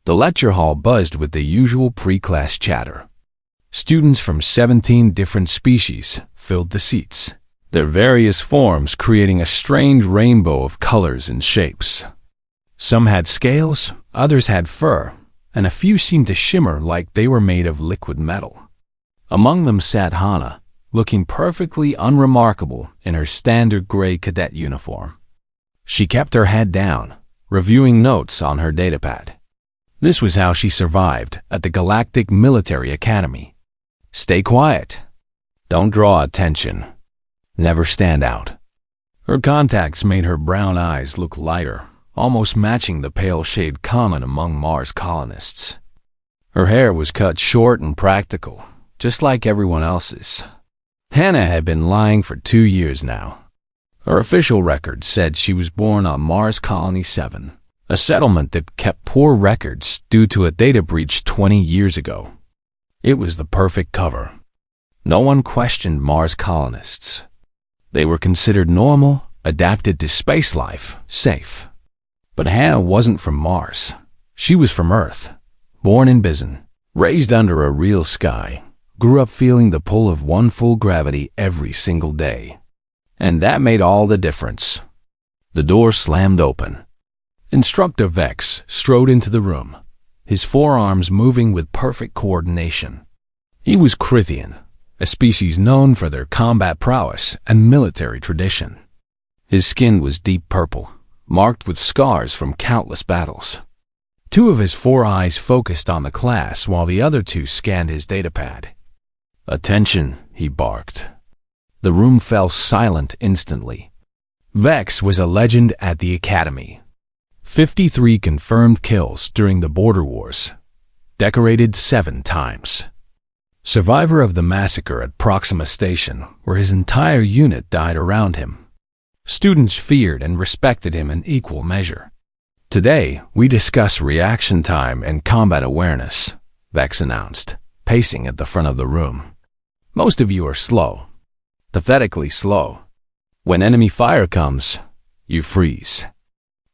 The lecture hall buzzed with the usual pre-class chatter. Students from 17 different species filled the seats, their various forms creating a strange rainbow of colors and shapes. Some had scales, others had fur, and a few seemed to shimmer like they were made of liquid metal. Among them sat Hana, looking perfectly unremarkable in her standard gray cadet uniform. She kept her head down, reviewing notes on her datapad. This was how she survived at the Galactic Military Academy. Stay quiet. Don't draw attention. Never stand out. Her contacts made her brown eyes look lighter, almost matching the pale shade common among Mars colonists. Her hair was cut short and practical, just like everyone else's. Hannah had been lying for 2 years now. Her official record said she was born on Mars Colony 7, a settlement that kept poor records due to a data breach 20 years ago. It was the perfect cover. No one questioned Mars colonists. They were considered normal, adapted to space life, safe. But Hannah wasn't from Mars. She was from Earth, born in Bison, raised under a real sky, grew up feeling the pull of one full gravity every single day. And that made all the difference. The door slammed open. Instructor Vex strode into the room, his forearms moving with perfect coordination. He was Krithian, a species known for their combat prowess and military tradition. His skin was deep purple, marked with scars from countless battles. 2 of his 4 eyes focused on the class while the other 2 scanned his datapad. "Attention," he barked. The room fell silent instantly. Vex was a legend at the Academy. 53 confirmed kills during the Border Wars. Decorated 7 times. Survivor of the massacre at Proxima Station, where his entire unit died around him. Students feared and respected him in equal measure. "Today, we discuss reaction time and combat awareness," Vex announced, pacing at the front of the room. "Most of you are slow. Pathetically slow. When enemy fire comes, you freeze.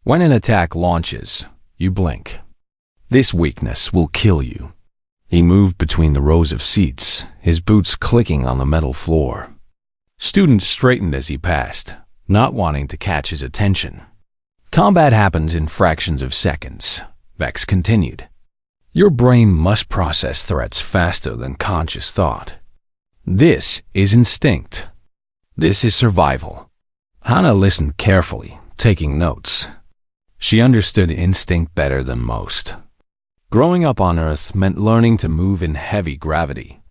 When an attack launches, you blink. This weakness will kill you." He moved between the rows of seats, his boots clicking on the metal floor. Students straightened as he passed, not wanting to catch his attention. "Combat happens in fractions of seconds," Vex continued. "Your brain must process threats faster than conscious thought. This is instinct. This is survival." Hana listened carefully, taking notes. She understood instinct better than most. Growing up on Earth meant learning to move in heavy gravity.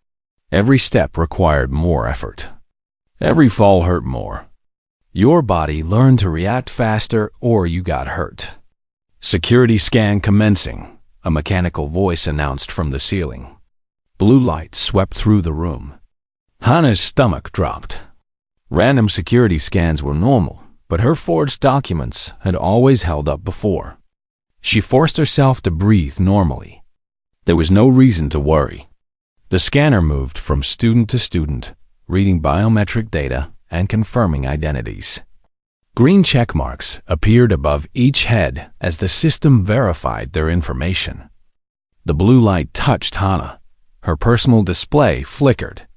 Every step required more effort. Every fall hurt more. Your body learned to react faster or you got hurt. "Security scan commencing," a mechanical voice announced from the ceiling. Blue light swept through the room. Hana's stomach dropped. Random security scans were normal, but her forged documents had always held up before. She forced herself to breathe normally. There was no reason to worry. The scanner moved from student to student, reading biometric data and confirming identities. Green check marks appeared above each head as the system verified their information. The blue light touched Hana. Her personal display flickered.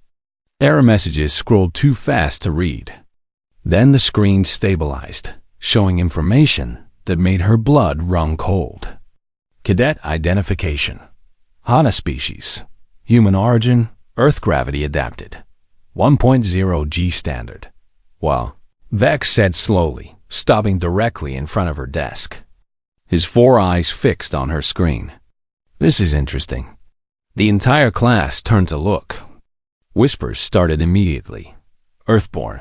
Error messages scrolled too fast to read. Then the screen stabilized, showing information that made her blood run cold. Cadet identification. Hana species. Human origin, Earth gravity adapted. 1.0 G standard. Well, Vex said slowly, stopping directly in front of her desk. His 4 eyes fixed on her screen. "This is interesting." The entire class turned to look. Whispers started immediately. Earthborn.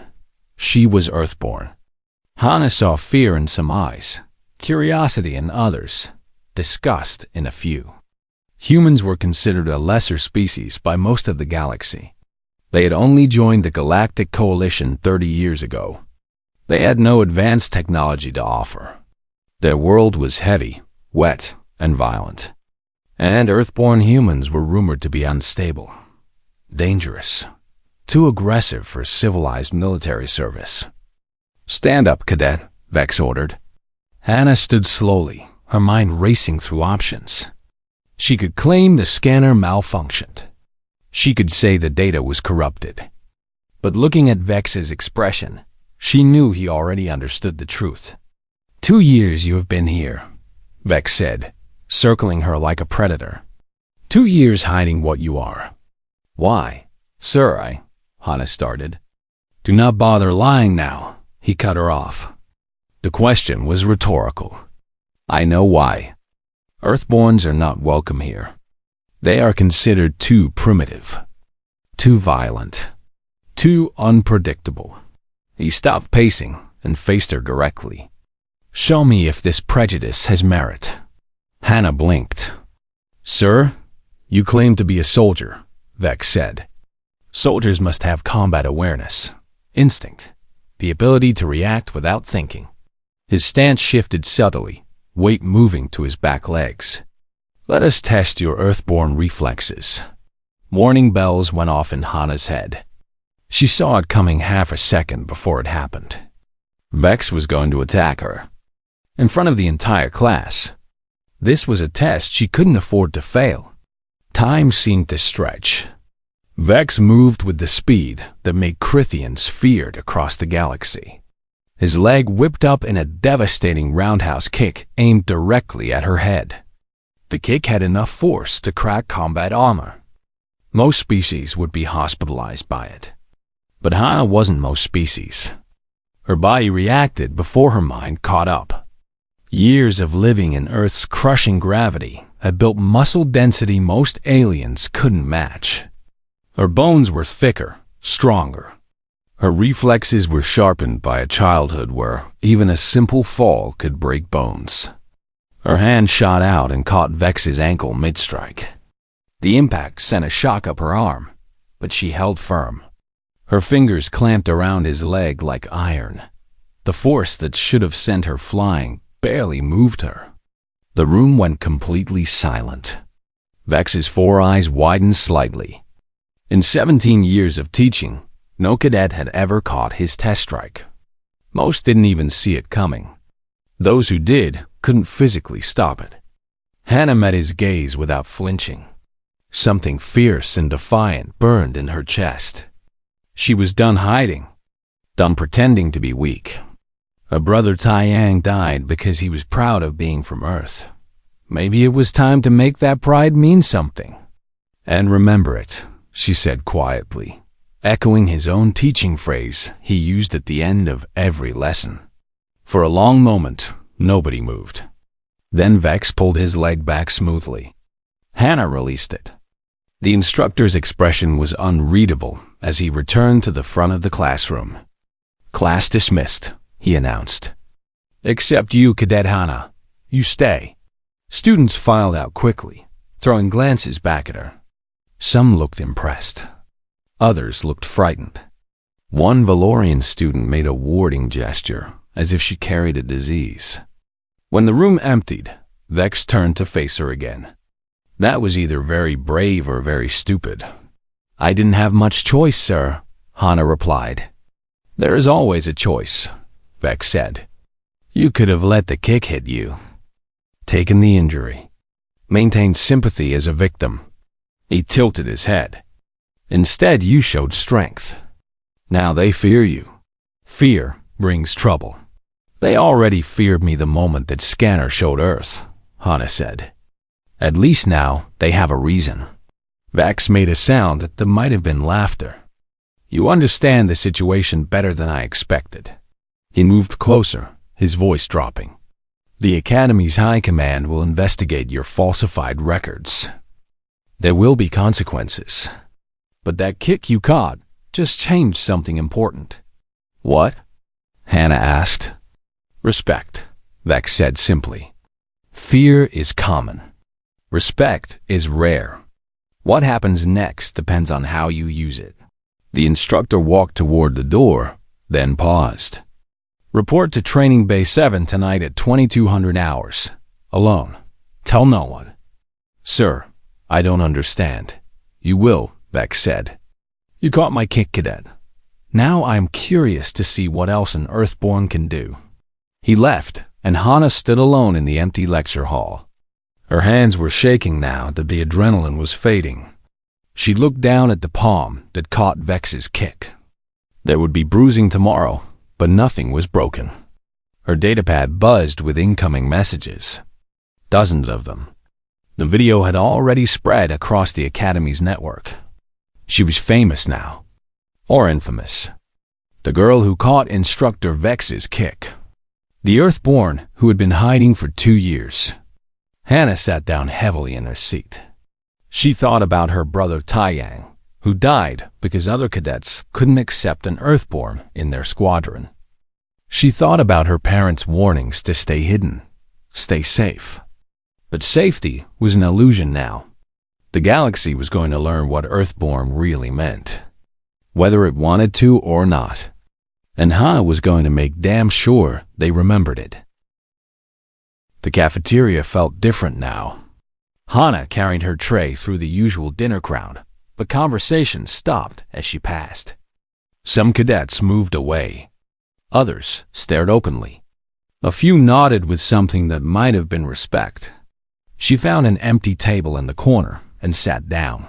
She was Earthborn. Hana saw fear in some eyes, curiosity in others, disgust in a few. Humans were considered a lesser species by most of the galaxy. They had only joined the Galactic Coalition 30 years ago. They had no advanced technology to offer. Their world was heavy, wet, and violent. And Earthborn humans were rumored to be unstable. Dangerous. Too aggressive for civilized military service. "Stand up, cadet," Vex ordered. Hana stood slowly, her mind racing through options. She could claim the scanner malfunctioned. She could say the data was corrupted. But looking at Vex's expression, she knew he already understood the truth. 2 years you have been here, Vex said, circling her like a predator. 2 years hiding what you are. Why, sir, Hana started. Do not bother lying now, he cut her off. The question was rhetorical. I know why. Earthborns are not welcome here. They are considered too primitive, too violent, too unpredictable. He stopped pacing and faced her directly. Show me if this prejudice has merit. Hana blinked. Sir, you claim to be a soldier, Vex said. Soldiers must have combat awareness, instinct, the ability to react without thinking. His stance shifted subtly, weight moving to his back legs. Let us test your Earthborn reflexes. Warning bells went off in Hana's head. She saw it coming half a second before it happened. Vex was going to attack her. In front of the entire class. This was a test she couldn't afford to fail. Time seemed to stretch. Vex moved with the speed that made Crithians feared across the galaxy. His leg whipped up in a devastating roundhouse kick aimed directly at her head. The kick had enough force to crack combat armor. Most species would be hospitalized by it. But Hana wasn't most species. Her body reacted before her mind caught up. Years of living in Earth's crushing gravity had built muscle density most aliens couldn't match. Her bones were thicker, stronger. Her reflexes were sharpened by a childhood where even a simple fall could break bones. Her hand shot out and caught Vex's ankle mid-strike. The impact sent a shock up her arm, but she held firm. Her fingers clamped around his leg like iron. The force that should have sent her flying barely moved her. The room went completely silent. Vex's 4 eyes widened slightly. In 17 years of teaching, no cadet had ever caught his test strike. Most didn't even see it coming. Those who did couldn't physically stop it. Hana met his gaze without flinching. Something fierce and defiant burned in her chest. She was done hiding, done pretending to be weak. Her brother Taiyang died because he was proud of being from Earth. Maybe it was time to make that pride mean something. And remember it, she said quietly, echoing his own teaching phrase he used at the end of every lesson. For a long moment, nobody moved. Then Vex pulled his leg back smoothly. Hana released it. The instructor's expression was unreadable as he returned to the front of the classroom. Class dismissed, he announced. Except you, Cadet Hana. You stay. Students filed out quickly, throwing glances back at her. Some looked impressed. Others looked frightened. One Valorian student made a warding gesture, as if she carried a disease. When the room emptied, Vex turned to face her again. That was either very brave or very stupid. I didn't have much choice, sir, Hana replied. There is always a choice, Vex said. You could have let the kick hit you, taken the injury, maintained sympathy as a victim. He tilted his head. Instead, you showed strength. Now they fear you. Fear brings trouble. They already feared me the moment that scanner showed Earth, Hana said. At least now they have a reason. Vex made a sound that might have been laughter. You understand the situation better than I expected. He moved closer, his voice dropping. The Academy's High Command will investigate your falsified records. There will be consequences. But that kick you caught just changed something important. What? Hana asked. Respect, Vex said simply. Fear is common. Respect is rare. What happens next depends on how you use it. The instructor walked toward the door, then paused. Report to Training Bay 7 tonight at 2200 hours. Alone. Tell no one. Sir, I don't understand. You will, Vex said. You caught my kick, Cadet. Now I am curious to see what else an Earthborn can do. He left, and Hana stood alone in the empty lecture hall. Her hands were shaking now that the adrenaline was fading. She looked down at the palm that caught Vex's kick. There would be bruising tomorrow, but nothing was broken. Her datapad buzzed with incoming messages. Dozens of them. The video had already spread across the Academy's network. She was famous now. Or infamous. The girl who caught Instructor Vex's kick. The Earthborn who had been hiding for 2 years. Hannah sat down heavily in her seat. She thought about her brother Taiyang, who died because other cadets couldn't accept an Earthborn in their squadron. She thought about her parents' warnings to stay hidden, stay safe. But safety was an illusion now. The galaxy was going to learn what Earthborn really meant, whether it wanted to or not. And Hannah was going to make damn sure they remembered it. The cafeteria felt different now. Hannah carried her tray through the usual dinner crowd, but conversation stopped as she passed. Some cadets moved away. Others stared openly. A few nodded with something that might have been respect. She found an empty table in the corner and sat down.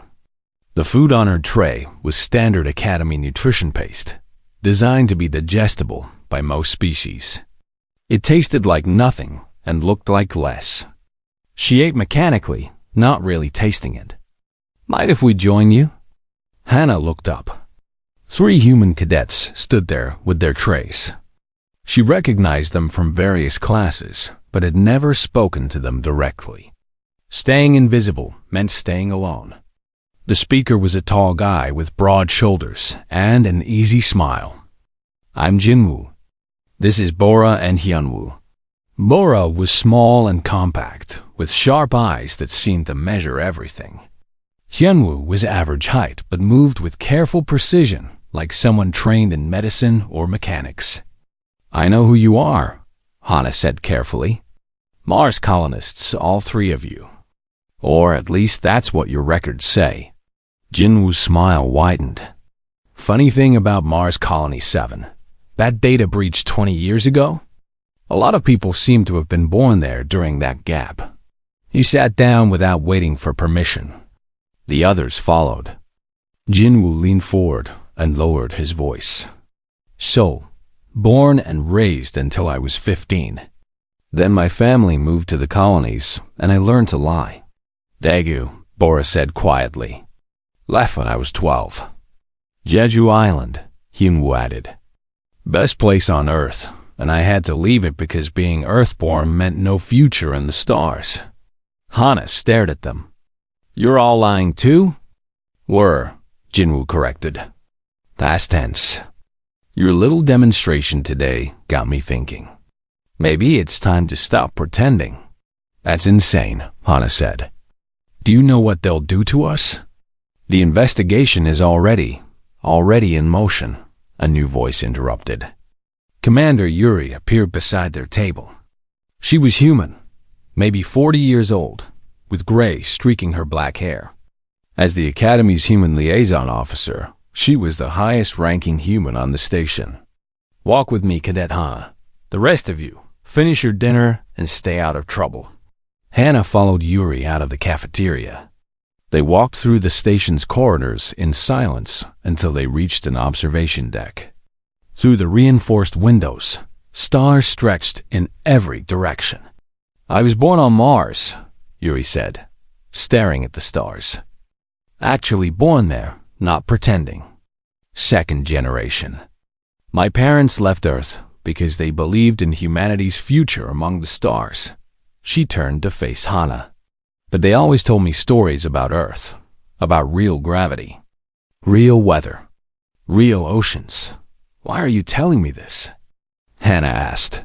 The food on her tray was standard Academy nutrition paste, designed to be digestible by most species. It tasted like nothing and looked like less. She ate mechanically, not really tasting it. "Mind if we join you?" Hannah looked up. 3 human cadets stood there with their trays. She recognized them from various classes, but had never spoken to them directly. Staying invisible meant staying alone. The speaker was a tall guy with broad shoulders and an easy smile. "I'm Jinwoo. This is Bora and Hyunwoo." Bora was small and compact, with sharp eyes that seemed to measure everything. Hyunwoo was average height, but moved with careful precision, like someone trained in medicine or mechanics. "I know who you are," Hannah said carefully. "Mars colonists, all 3 of you. Or at least that's what your records say." Jinwoo's smile widened. "Funny thing about Mars Colony 7, that data breach 20 years ago? A lot of people seem to have been born there during that gap." He sat down without waiting for permission. The others followed. Jinwoo leaned forward and lowered his voice. "So, born and raised until I was 15. Then my family moved to the colonies, and I learned to lie." "Daegu," Bora said quietly. "Left when I was 12. "Jeju Island," Hyunwoo added. "Best place on Earth, and I had to leave it because being Earthborn meant no future in the stars." Hannah stared at them. "You're all lying too?" "Were," Jinwoo corrected. "Past tense. Your little demonstration today got me thinking. Maybe it's time to stop pretending." "That's insane," Hannah said. "Do you know what they'll do to us?" "The investigation is already in motion," a new voice interrupted. Commander Yuri appeared beside their table. She was human, maybe 40 years old, with gray streaking her black hair. As the Academy's human liaison officer, she was the highest-ranking human on the station. "Walk with me, Cadet Hannah. The rest of you, finish your dinner and stay out of trouble." Hannah followed Yuri out of the cafeteria. They walked through the station's corridors in silence until they reached an observation deck. Through the reinforced windows, stars stretched in every direction. "I was born on Mars," Yuri said, staring at the stars. "Actually born there, not pretending. 2nd generation. My parents left Earth because they believed in humanity's future among the stars." She turned to face Hannah. "But they always told me stories about Earth, about real gravity, real weather, real oceans. Why are you telling me this?" Hannah asked.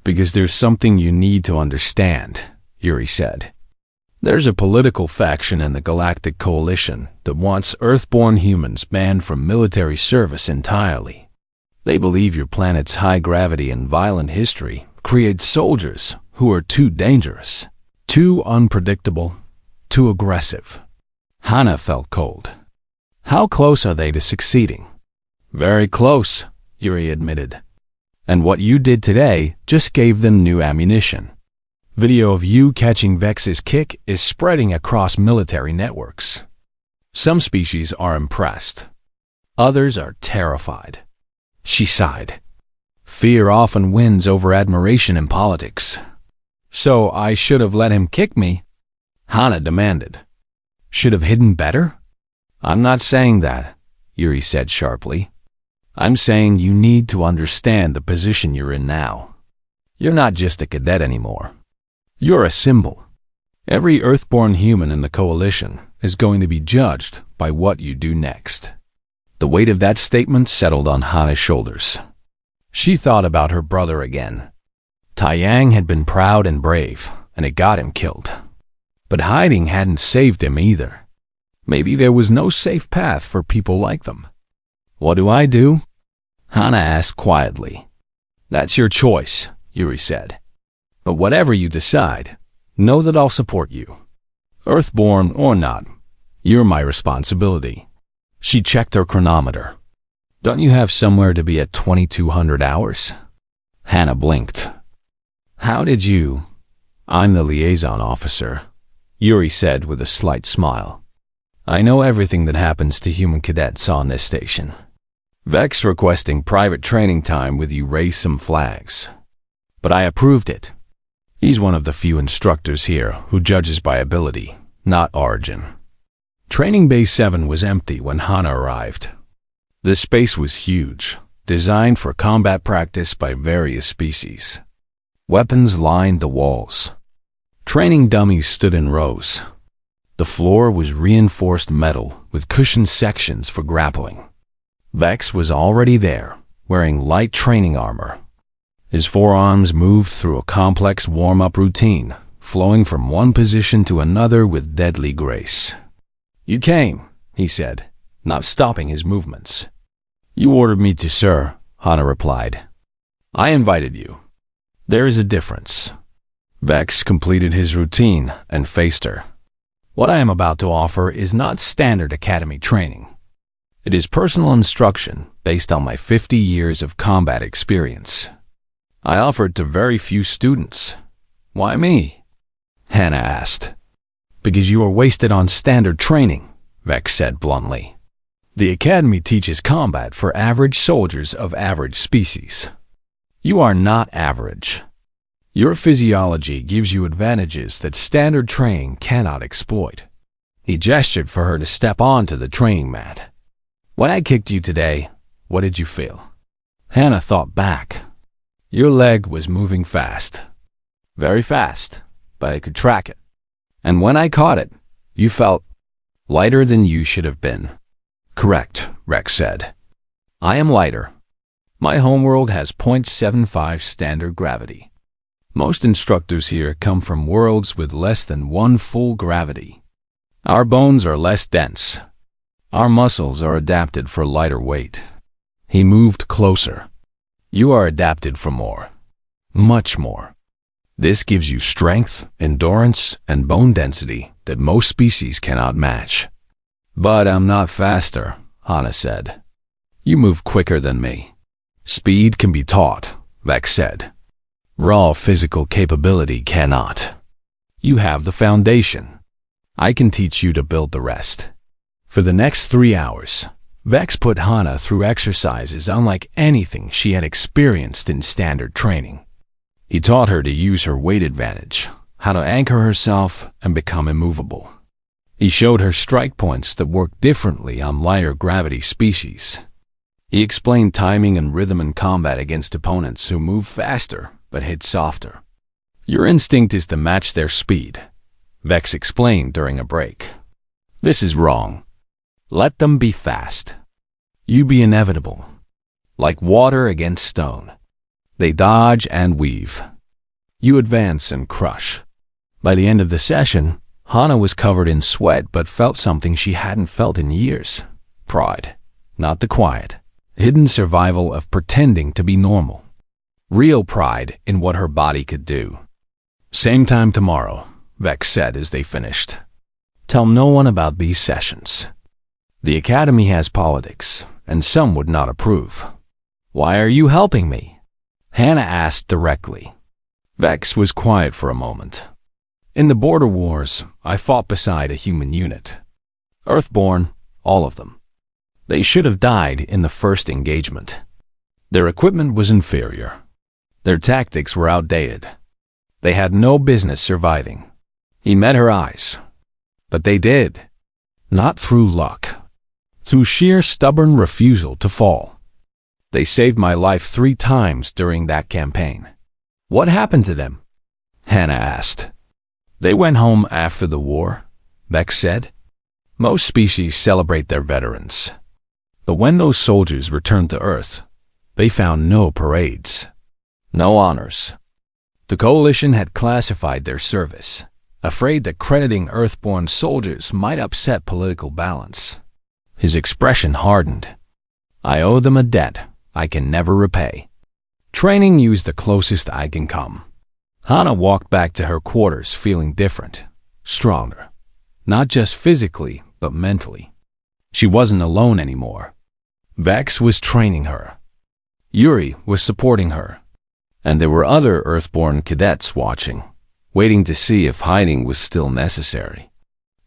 "Because there's something you need to understand," Yuri said. "There's a political faction in the Galactic Coalition that wants Earthborn humans banned from military service entirely. They believe your planet's high gravity and violent history creates soldiers who are too dangerous, too unpredictable, too aggressive." Hannah felt cold. "How close are they to succeeding?" "Very close," Yuri admitted. "And what you did today just gave them new ammunition." Video of you catching Vex's kick is spreading across military networks. Some species are impressed. Others are terrified. She sighed. Fear often wins over admiration in politics. So I should have let him kick me? Hana demanded. Should have hidden better? I'm not saying that, Yuri said sharply. I'm saying you need to understand the position you're in now. You're not just a cadet anymore. You're a symbol. Every Earthborn human in the coalition is going to be judged by what you do next. The weight of that statement settled on Hana's shoulders. She thought about her brother again. Taiyang had been proud and brave, and it got him killed. But hiding hadn't saved him either. Maybe there was no safe path for people like them. What do I do? Hana asked quietly. That's your choice, Yuri said. But whatever you decide, know that I'll support you. Earthborn or not, you're my responsibility. She checked her chronometer. Don't you have somewhere to be at 2200 hours? Hana blinked. How did you? I'm the liaison officer, Yuri said with a slight smile. I know everything that happens to human cadets on this station. Vex requesting private training time with you raised some flags. But I approved it. He's one of the few instructors here who judges by ability, not origin. Training Bay 7 was empty when Hana arrived. The space was huge, designed for combat practice by various species. Weapons lined the walls. Training dummies stood in rows. The floor was reinforced metal with cushioned sections for grappling. Vex was already there, wearing light training armor. His forearms moved through a complex warm-up routine, flowing from one position to another with deadly grace. You came, he said, not stopping his movements. You ordered me to, sir, Hana replied. I invited you. There is a difference. Vex completed his routine and faced her. What I am about to offer is not standard academy training. It is personal instruction based on my 50 years of combat experience. I offer it to very few students. Why me? Hana asked. Because you are wasted on standard training, Vex said bluntly. The academy teaches combat for average soldiers of average species. You are not average. Your physiology gives you advantages that standard training cannot exploit. He gestured for her to step onto the training mat. When I kicked you today, what did you feel? Hana thought back. Your leg was moving fast. Very fast, but I could track it. And when I caught it, you felt lighter than you should have been. Correct, Rex said. I am lighter. My homeworld has 0.75 standard gravity. Most instructors here come from worlds with less than 1 full gravity. Our bones are less dense. Our muscles are adapted for lighter weight. He moved closer. You are adapted for more. Much more. This gives you strength, endurance, and bone density that most species cannot match. But I'm not faster, Hana said. You move quicker than me. Speed can be taught, Vex said. Raw physical capability cannot. You have the foundation. I can teach you to build the rest. For the next 3 hours, Vex put Hana through exercises unlike anything she had experienced in standard training. He taught her to use her weight advantage, how to anchor herself and become immovable. He showed her strike points that work differently on lighter gravity species. He explained timing and rhythm in combat against opponents who move faster but hit softer. Your instinct is to match their speed, Vex explained during a break. This is wrong. Let them be fast. You be inevitable. Like water against stone. They dodge and weave. You advance and crush. By the end of the session, Hana was covered in sweat but felt something she hadn't felt in years. Pride. Not the quiet, hidden survival of pretending to be normal. Real pride in what her body could do. Same time tomorrow, Vex said as they finished. Tell no one about these sessions. The academy has politics, and some would not approve. Why are you helping me? Hana asked directly. Vex was quiet for a moment. In the border wars, I fought beside a human unit. Earthborn, all of them. They should have died in the first engagement. Their equipment was inferior. Their tactics were outdated. They had no business surviving. He met her eyes. But they did. Not through luck. Through sheer stubborn refusal to fall. They saved my life 3 times during that campaign. What happened to them? Hannah asked. They went home after the war, Vex said. Most species celebrate their veterans. But when those soldiers returned to Earth, they found no parades, no honors. The Coalition had classified their service, afraid that crediting Earthborn soldiers might upset political balance. His expression hardened. I owe them a debt I can never repay. Training you is the closest I can come. Hannah walked back to her quarters feeling different, stronger. Not just physically, but mentally. She wasn't alone anymore. Vex was training her. Yuri was supporting her. And there were other Earthborn cadets watching, waiting to see if hiding was still necessary.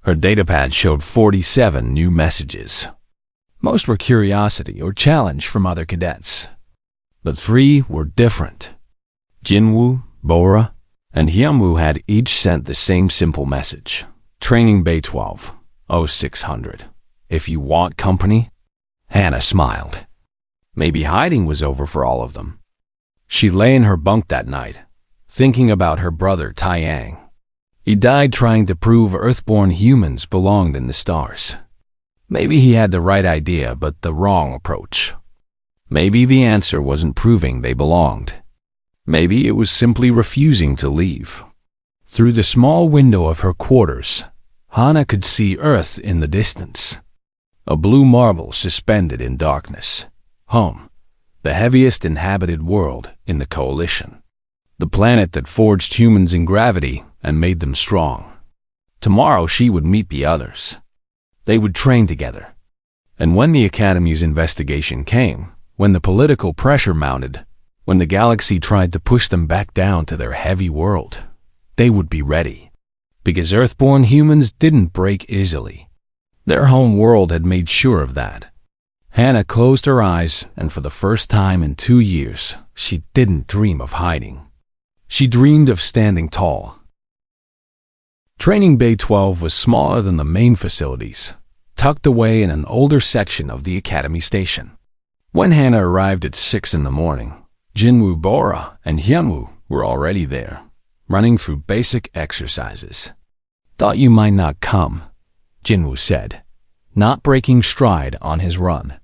Her datapad showed 47 new messages. Most were curiosity or challenge from other cadets. But 3 were different. Jinwoo, Bora, and Hyunwoo had each sent the same simple message. Training Bay 12, 0600. If you want company? Hannah smiled. Maybe hiding was over for all of them. She lay in her bunk that night, thinking about her brother Taiyang. He died trying to prove Earthborn humans belonged in the stars. Maybe he had the right idea, but the wrong approach. Maybe the answer wasn't proving they belonged. Maybe it was simply refusing to leave. Through the small window of her quarters, Hannah could see Earth in the distance. A blue marble suspended in darkness. Home, the heaviest inhabited world in the Coalition. The planet that forged humans in gravity and made them strong. Tomorrow she would meet the others. They would train together. And when the Academy's investigation came, when the political pressure mounted, when the galaxy tried to push them back down to their heavy world, they would be ready. Because Earthborn humans didn't break easily. Their home world had made sure of that. Hannah closed her eyes, and for the first time in 2 years, she didn't dream of hiding. She dreamed of standing tall. Training Bay 12 was smaller than the main facilities, tucked away in an older section of the Academy station. When Hannah arrived at 6 in the morning, Jinwoo, Bora, and Hyunwoo were already there, running through basic exercises. Thought you might not come, Jinwoo said, not breaking stride on his run.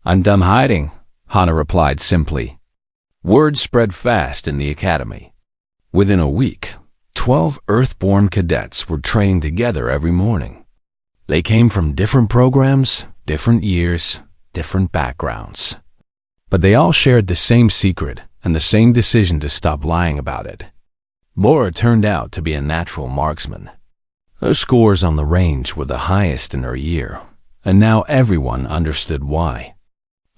I'm done hiding, Hannah replied simply. Word spread fast in the Academy. Within a week, 12 Earthborn cadets were trained together every morning. They came from different programs, different years, different backgrounds. But they all shared the same secret and the same decision to stop lying about it. Bora turned out to be a natural marksman. Her scores on the range were the highest in her year, and now everyone understood why.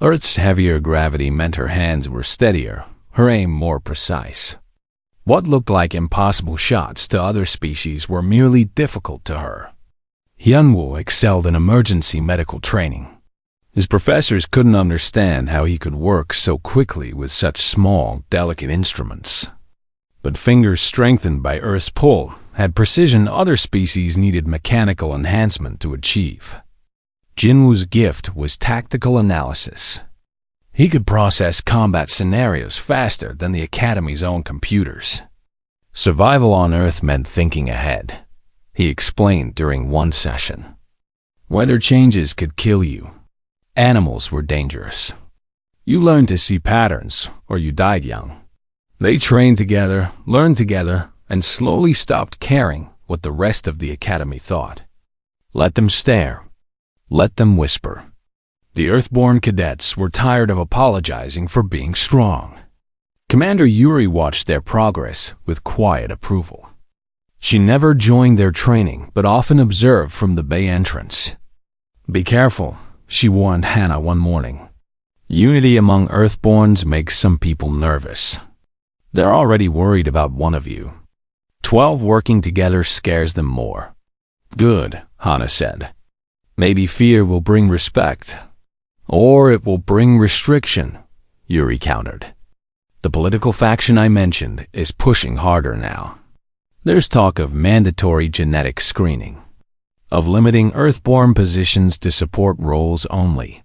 Earth's heavier gravity meant her hands were steadier, her aim more precise. What looked like impossible shots to other species were merely difficult to her. Hyunwoo excelled in emergency medical training. His professors couldn't understand how he could work so quickly with such small, delicate instruments. But fingers strengthened by Earth's pull had precision other species needed mechanical enhancement to achieve. Jinwoo's gift was tactical analysis. He could process combat scenarios faster than the Academy's own computers. Survival on Earth meant thinking ahead, he explained during one session. Weather changes could kill you. Animals were dangerous. You learned to see patterns, or you died young. They trained together, learned together, and slowly stopped caring what the rest of the Academy thought. Let them stare. Let them whisper. The Earthborn cadets were tired of apologizing for being strong. Commander Yuri watched their progress with quiet approval. She never joined their training, but often observed from the bay entrance. Be careful, she warned Hannah one morning. Unity among Earthborns makes some people nervous. They're already worried about one of you. 12 working together scares them more. Good, Hana said. Maybe fear will bring respect. Or it will bring restriction, Yuri countered. The political faction I mentioned is pushing harder now. There's talk of mandatory genetic screening, of limiting Earthborn positions to support roles only.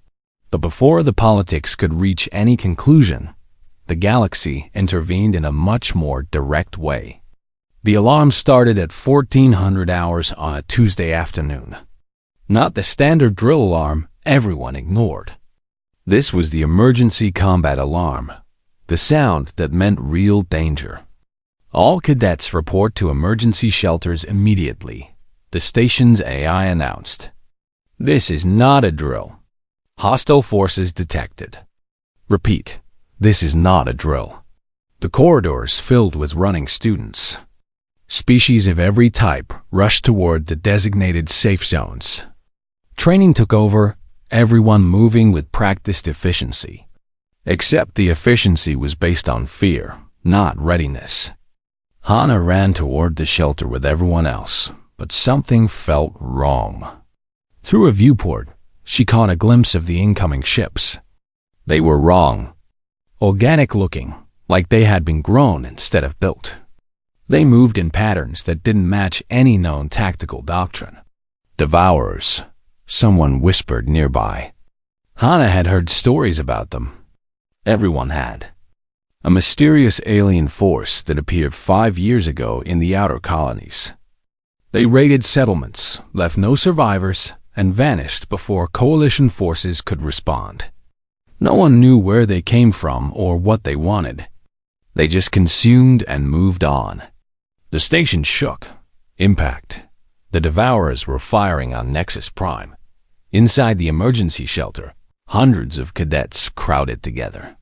But before the politics could reach any conclusion, the galaxy intervened in a much more direct way. The alarm started at 1400 hours on a Tuesday afternoon. Not the standard drill alarm everyone ignored. This was the emergency combat alarm, the sound that meant real danger. All cadets report to emergency shelters immediately, the station's AI announced. This is not a drill. Hostile forces detected. Repeat, this is not a drill. The corridors filled with running students. Species of every type rushed toward the designated safe zones. Training took over, everyone moving with practiced efficiency. Except the efficiency was based on fear, not readiness. Hana ran toward the shelter with everyone else, but something felt wrong. Through a viewport, she caught a glimpse of the incoming ships. They were wrong. Organic-looking, like they had been grown instead of built. They moved in patterns that didn't match any known tactical doctrine. Devourers, someone whispered nearby. Hana had heard stories about them. Everyone had. A mysterious alien force that appeared 5 years ago in the outer colonies. They raided settlements, left no survivors, and vanished before coalition forces could respond. No one knew where they came from or what they wanted. They just consumed and moved on. The station shook. Impact. The Devourers were firing on Nexus Prime. Inside the emergency shelter, hundreds of cadets crowded together.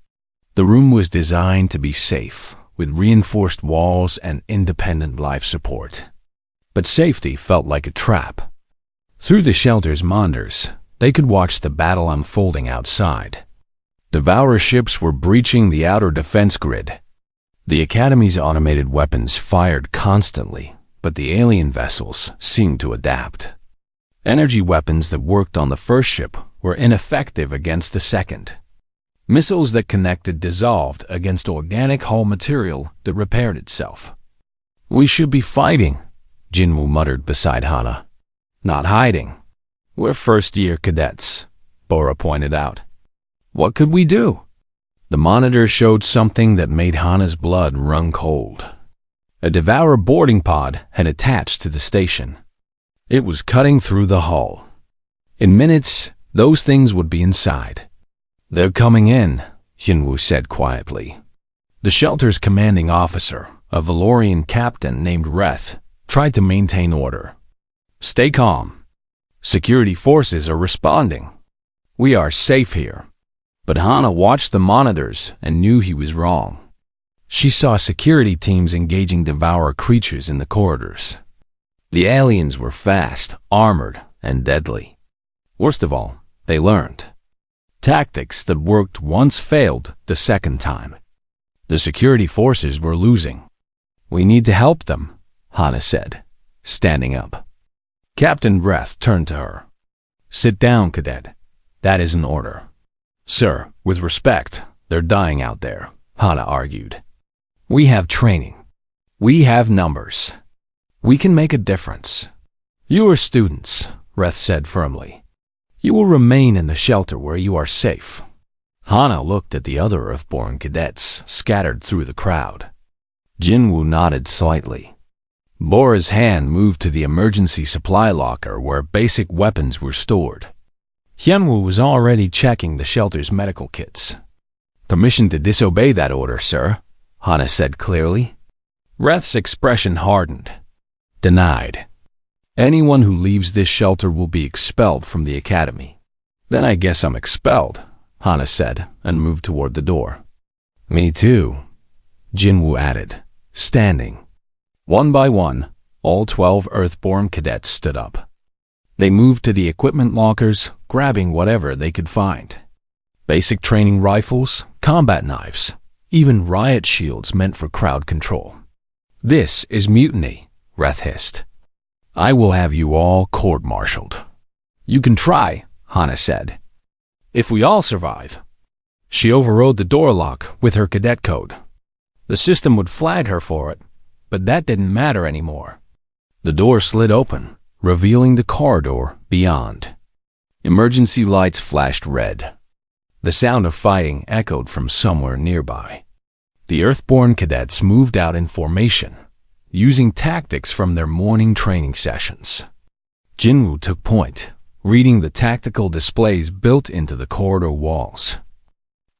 The room was designed to be safe, with reinforced walls and independent life support. But safety felt like a trap. Through the shelter's monitors, they could watch the battle unfolding outside. Devourer ships were breaching the outer defense grid. The Academy's automated weapons fired constantly, but the alien vessels seemed to adapt. Energy weapons that worked on the first ship were ineffective against the second. Missiles that connected dissolved against organic hull material that repaired itself. We should be fighting, Jinwoo muttered beside Hana. Not hiding. We're first-year cadets, Bora pointed out. What could we do? The monitor showed something that made Hana's blood run cold. A Devourer boarding pod had attached to the station. It was cutting through the hull. In minutes, those things would be inside. They're coming in, Jinwoo said quietly. The shelter's commanding officer, a Valorian captain named Reth, tried to maintain order. Stay calm. Security forces are responding. We are safe here. But Hana watched the monitors and knew he was wrong. She saw security teams engaging Devourer creatures in the corridors. The aliens were fast, armored, and deadly. Worst of all, they learned. Tactics that worked once failed the second time. The security forces were losing. We need to help them, Hana said, standing up. Captain Breath turned to her. Sit down, cadet. That is an order. Sir, with respect, they're dying out there, Hana argued. We have training. We have numbers. We can make a difference. You are students, Reth said firmly. You will remain in the shelter where you are safe. Hana looked at the other Earthborn cadets scattered through the crowd. Jinwoo nodded slightly. Bora's hand moved to the emergency supply locker where basic weapons were stored. Hyunwoo was already checking the shelter's medical kits. Permission to disobey that order, sir, Hana said clearly. Reth's expression hardened. Denied. Anyone who leaves this shelter will be expelled from the academy. Then I guess I'm expelled, Hana said, and moved toward the door. Me too, Jinwoo added, standing. One by one, all 12 Earthborn cadets stood up. They moved to the equipment lockers, grabbing whatever they could find. Basic training rifles, combat knives, even riot shields meant for crowd control. "This is mutiny," Reth hissed. "I will have you all court-martialed." "You can try," Hana said. "If we all survive." She overrode the door lock with her cadet code. The system would flag her for it, but that didn't matter anymore. The door slid open, revealing the corridor beyond. Emergency lights flashed red. The sound of fighting echoed from somewhere nearby. The Earthborn cadets moved out in formation, using tactics from their morning training sessions. Jinwoo took point, reading the tactical displays built into the corridor walls.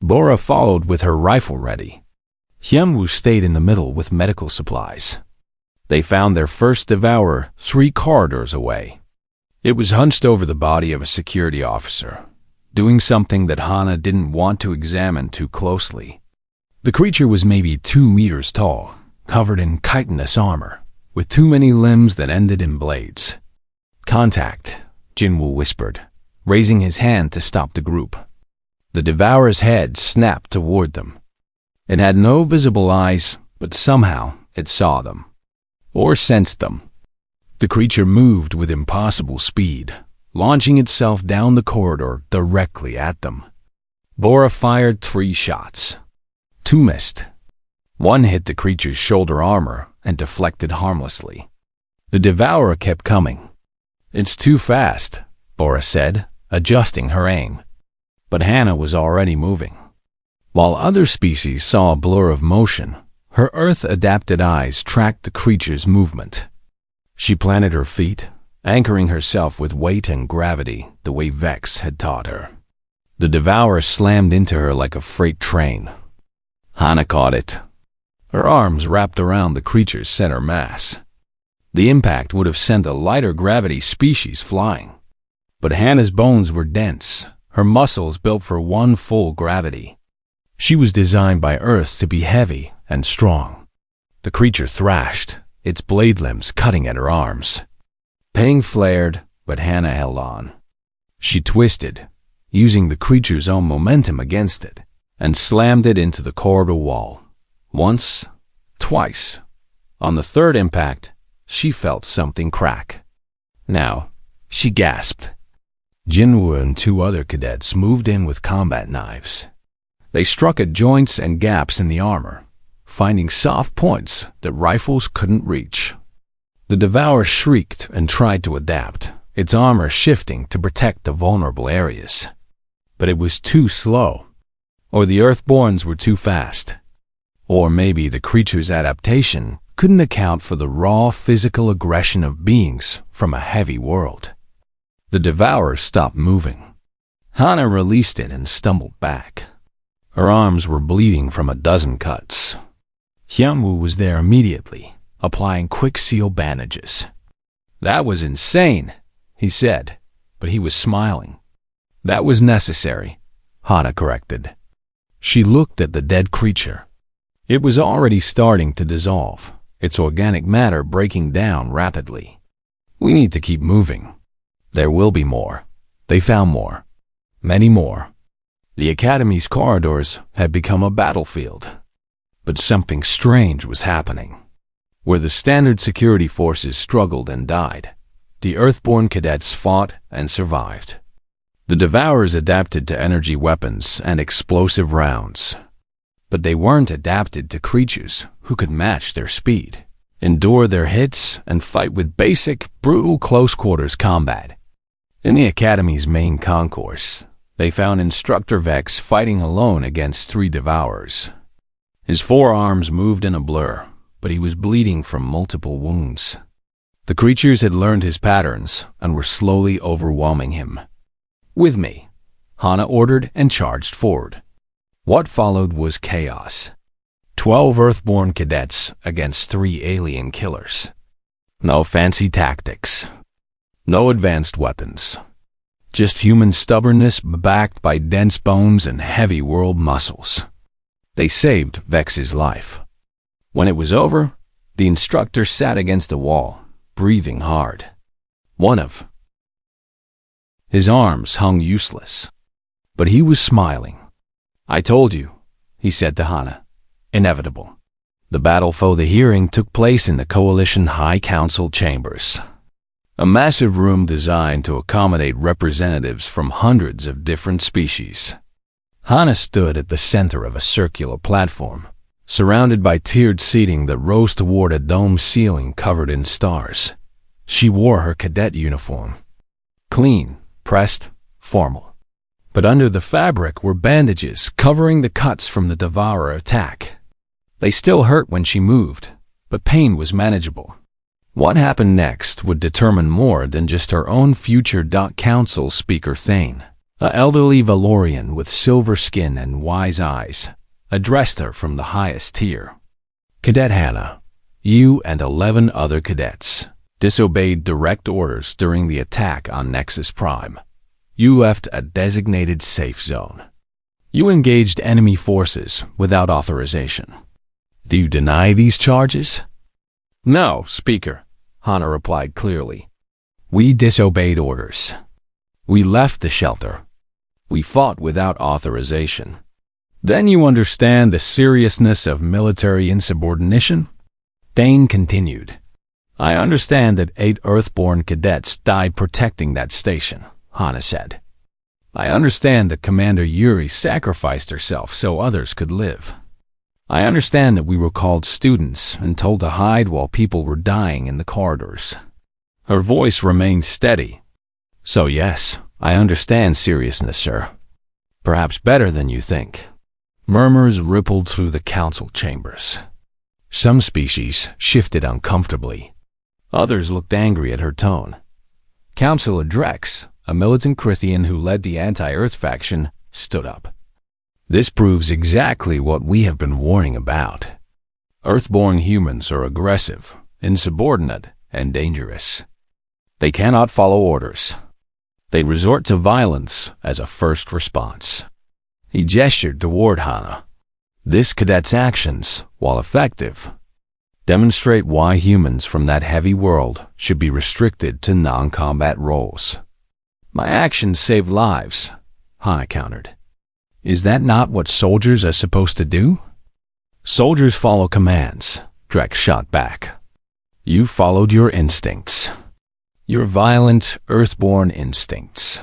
Bora followed with her rifle ready. Hyunwoo stayed in the middle with medical supplies. They found their first devourer 3 corridors away. It was hunched over the body of a security officer, doing something that Hana didn't want to examine too closely. The creature was maybe 2 meters tall, covered in chitinous armor, with too many limbs that ended in blades. "Contact," Jinwoo whispered, raising his hand to stop the group. The devourer's head snapped toward them. It had no visible eyes, but somehow it saw them. Or sensed them. The creature moved with impossible speed, launching itself down the corridor directly at them. Bora fired 3 shots. 2 missed. 1 hit the creature's shoulder armor and deflected harmlessly. The devourer kept coming. "It's too fast," Bora said, adjusting her aim. But Hana was already moving. While other species saw a blur of motion, her Earth-adapted eyes tracked the creature's movement. She planted her feet, anchoring herself with weight and gravity the way Vex had taught her. The devourer slammed into her like a freight train. Hana caught it. Her arms wrapped around the creature's center mass. The impact would have sent a lighter gravity species flying. But Hana's bones were dense, her muscles built for 1 full gravity. She was designed by Earth to be heavy and strong. The creature thrashed, its blade limbs cutting at her arms. Pain flared, but Hana held on. She twisted, using the creature's own momentum against it, and slammed it into the corridor wall. Once, twice. On the 3rd impact, she felt something crack. Now, she gasped. Jinwoo and 2 other cadets moved in with combat knives. They struck at joints and gaps in the armor, finding soft points that rifles couldn't reach. The devourer shrieked and tried to adapt, its armor shifting to protect the vulnerable areas. But it was too slow. Or the Earthborns were too fast. Or maybe the creature's adaptation couldn't account for the raw physical aggression of beings from a heavy world. The devourer stopped moving. Hana released it and stumbled back. Her arms were bleeding from a dozen cuts. Hyunwoo was there immediately, applying quick seal bandages. "That was insane," he said, but he was smiling. "That was necessary," Hana corrected. She looked at the dead creature. It was already starting to dissolve, its organic matter breaking down rapidly. "We need to keep moving. There will be more." They found more. Many more. The Academy's corridors had become a battlefield. But something strange was happening. Where the standard security forces struggled and died, the Earthborn cadets fought and survived. The Devourers adapted to energy weapons and explosive rounds. But they weren't adapted to creatures who could match their speed, endure their hits, and fight with basic, brutal close-quarters combat. In the Academy's main concourse, they found Instructor Vex fighting alone against 3 Devourers. His forearms moved in a blur, but he was bleeding from multiple wounds. The creatures had learned his patterns and were slowly overwhelming him. "With me," Hana ordered and charged forward. What followed was chaos. 12 Earthborn cadets against 3 alien killers. No fancy tactics. No advanced weapons. Just human stubbornness backed by dense bones and heavy world muscles. They saved Vex's life. When it was over, the Instructor sat against a wall, breathing hard. His arms hung useless. But he was smiling. "I told you," he said to Hana. inevitable. The battle for the hearing took place in the Coalition High Council chambers, a massive room designed to accommodate representatives from hundreds of different species. Hana stood at the center of a circular platform, surrounded by tiered seating that rose toward a dome ceiling covered in stars. She wore her cadet uniform, clean, pressed, formal. But under the fabric were bandages covering the cuts from the Devourer attack. They still hurt when she moved, but pain was manageable. What happened next would determine more than just her own future. Council Speaker Thane, an elderly Valorian with silver skin and wise eyes, addressed her from the highest tier. Cadet Hannah, you and 11 other cadets disobeyed direct orders during the attack on Nexus Prime. You left a designated safe zone. You engaged enemy forces without authorization. Do you deny these charges? No, Speaker, Hana replied clearly. We disobeyed orders. We left the shelter. We fought without authorization. Then you understand the seriousness of military insubordination? Thane continued. I understand that 8 Earthborn cadets died protecting that station, Hana said. I understand that Commander Yuri sacrificed herself so others could live. I understand that we were called students and told to hide while people were dying in the corridors. Her voice remained steady. So yes, I understand seriousness, sir. Perhaps better than you think. Murmurs rippled through the council chambers. Some species shifted uncomfortably. Others looked angry at her tone. Councilor Drex, a militant Crithian who led the anti-Earth faction, stood up. This proves exactly what we have been warning about. Earthborn humans are aggressive, insubordinate, and dangerous. They cannot follow orders. They resort to violence as a first response. He gestured toward Hana. This cadet's actions, while effective, demonstrate why humans from that heavy world should be restricted to non-combat roles. My actions saved lives, Hana countered. Is that not what soldiers are supposed to do? Soldiers follow commands, Drex shot back. You followed your instincts. Your violent, earthborn instincts.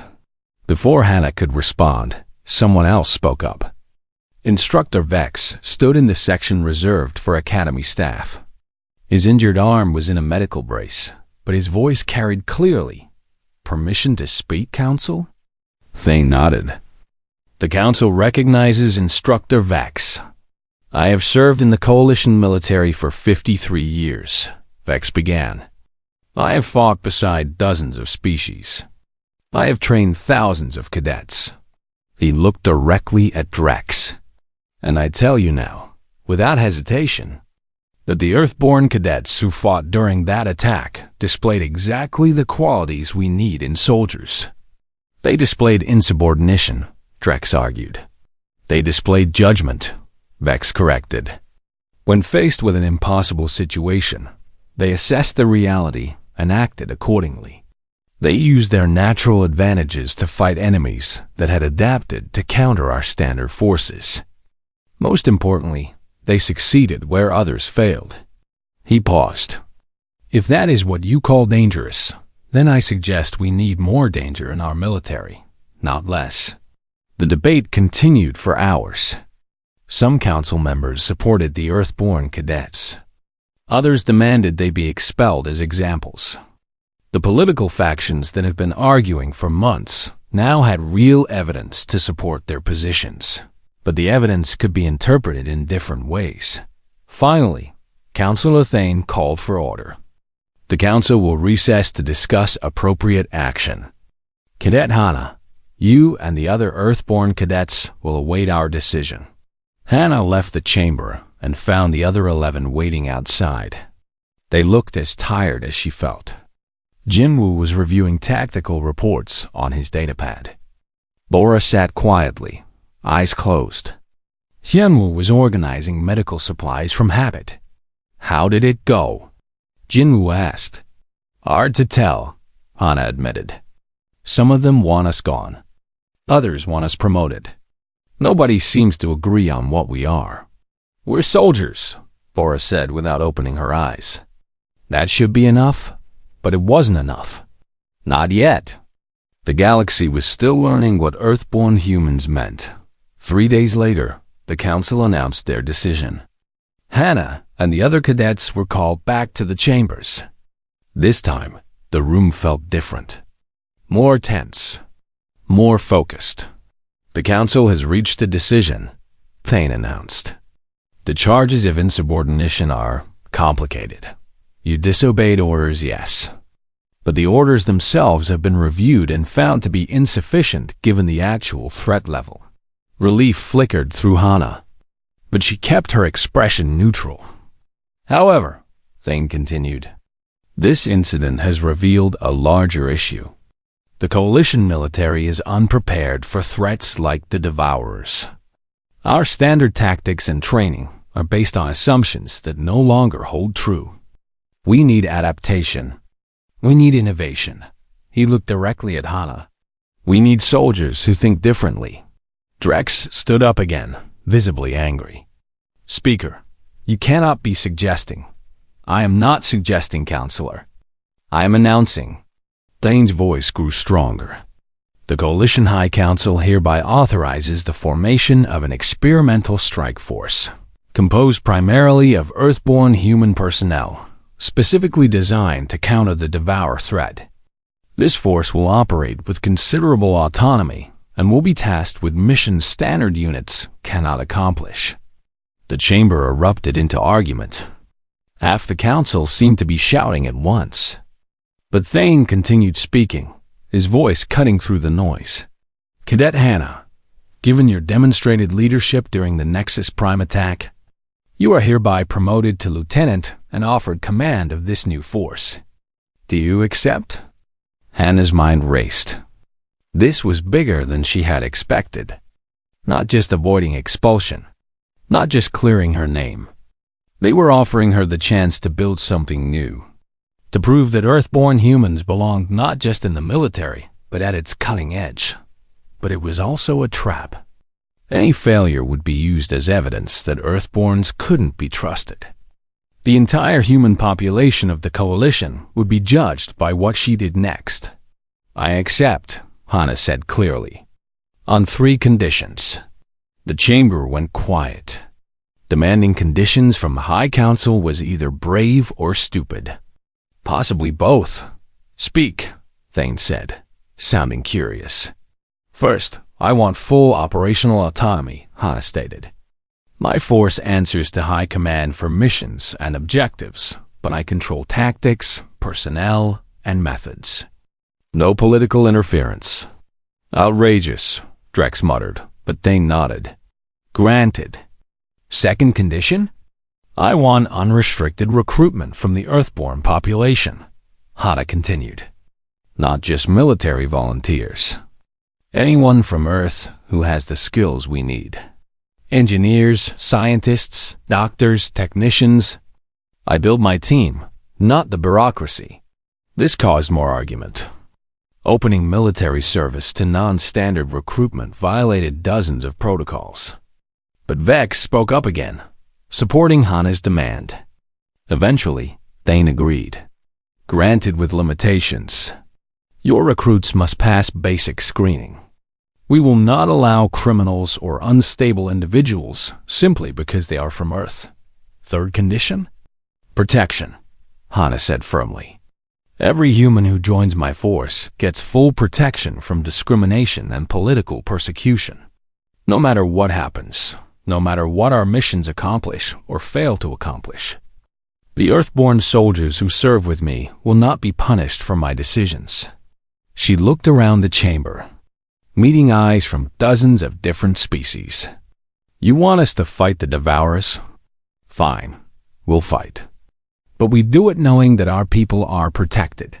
Before Hana could respond, someone else spoke up. Instructor Vex stood in the section reserved for Academy staff. His injured arm was in a medical brace, but his voice carried clearly. Permission to speak, Council? Thane nodded. The Council recognizes Instructor Vex. I have served in the Coalition military for 53 years, Vex began. I have fought beside dozens of species. I have trained thousands of cadets. He looked directly at Drex. And I tell you now, without hesitation, that the Earthborn cadets who fought during that attack displayed exactly the qualities we need in soldiers. They displayed insubordination, Drex argued. They displayed judgment, Vex corrected. When faced with an impossible situation, they assessed the reality and acted accordingly. They used their natural advantages to fight enemies that had adapted to counter our standard forces. Most importantly, they succeeded where others failed. He paused. If that is what you call dangerous, then I suggest we need more danger in our military, not less. The debate continued for hours. Some council members supported the Earthborn cadets. Others demanded they be expelled as examples. The political factions that had been arguing for months now had real evidence to support their positions. But the evidence could be interpreted in different ways. Finally, Councilor Thane called for order. The council will recess to discuss appropriate action. Cadet Hana, you and the other Earthborn cadets will await our decision. Hana left the chamber and found the other 11 waiting outside. They looked as tired as she felt. Jinwoo was reviewing tactical reports on his datapad. Bora sat quietly, eyes closed. Hyunwoo was organizing medical supplies from habit. How did it go? Jinwoo asked. Hard to tell, Hana admitted. Some of them want us gone. Others want us promoted. Nobody seems to agree on what we are. We're soldiers, Bora said without opening her eyes. That should be enough, but it wasn't enough. Not yet. The galaxy was still learning what Earthborn humans meant. 3 days later, the council announced their decision. Hannah and the other cadets were called back to the chambers. This time, the room felt different. More tense. More focused. The council has reached a decision, Thane announced. The charges of insubordination are complicated. You disobeyed orders, yes. But the orders themselves have been reviewed and found to be insufficient given the actual threat level. Relief flickered through Hannah, but she kept her expression neutral. However, Thane continued, this incident has revealed a larger issue. The coalition military is unprepared for threats like the Devourers. Our standard tactics and training are based on assumptions that no longer hold true. We need adaptation. We need innovation. He looked directly at Hannah. We need soldiers who think differently. Drex stood up again, visibly angry. Speaker, you cannot be suggesting. I am not suggesting, Counselor. I am announcing. Thane's voice grew stronger. The Coalition High Council hereby authorizes the formation of an experimental strike force, composed primarily of Earthborn human personnel, specifically designed to counter the Devour threat. This force will operate with considerable autonomy and will be tasked with missions standard units cannot accomplish. The chamber erupted into argument. Half the council seemed to be shouting at once. But Thane continued speaking, his voice cutting through the noise. Cadet Hannah, given your demonstrated leadership during the Nexus Prime attack, you are hereby promoted to lieutenant and offered command of this new force. Do you accept? Hannah's mind raced. This was bigger than she had expected. Not just avoiding expulsion, not just clearing her name. They were offering her the chance to build something new, to prove that Earthborn humans belonged not just in the military, but at its cutting edge. But it was also a trap. Any failure would be used as evidence that Earthborns couldn't be trusted. The entire human population of the Coalition would be judged by what she did next. I accept, Hannah said clearly. On 3 conditions. The chamber went quiet. Demanding conditions from the High Council was either brave or stupid. Possibly both. Speak, Thane said, sounding curious. First, I want full operational autonomy, Hannah stated. My force answers to High Command for missions and objectives, but I control tactics, personnel, and methods. No political interference. Outrageous, Drex muttered, but Thane nodded. Granted. Second condition? I want unrestricted recruitment from the Earthborn population, Hannah continued. Not just military volunteers. Anyone from Earth who has the skills we need. Engineers, scientists, doctors, technicians. I build my team, not the bureaucracy. This caused more argument. Opening military service to non-standard recruitment violated dozens of protocols. But Vex spoke up again, supporting Hannah's demand. Eventually, Thane agreed. Granted with limitations. Your recruits must pass basic screening. We will not allow criminals or unstable individuals simply because they are from Earth. Third condition? Protection, Hannah said firmly. Every human who joins my force gets full protection from discrimination and political persecution. No matter what happens, no matter what our missions accomplish or fail to accomplish. The Earthborn soldiers who serve with me will not be punished for my decisions. She looked around the chamber, meeting eyes from dozens of different species. You want us to fight the Devourers? Fine, we'll fight. But we do it knowing that our people are protected.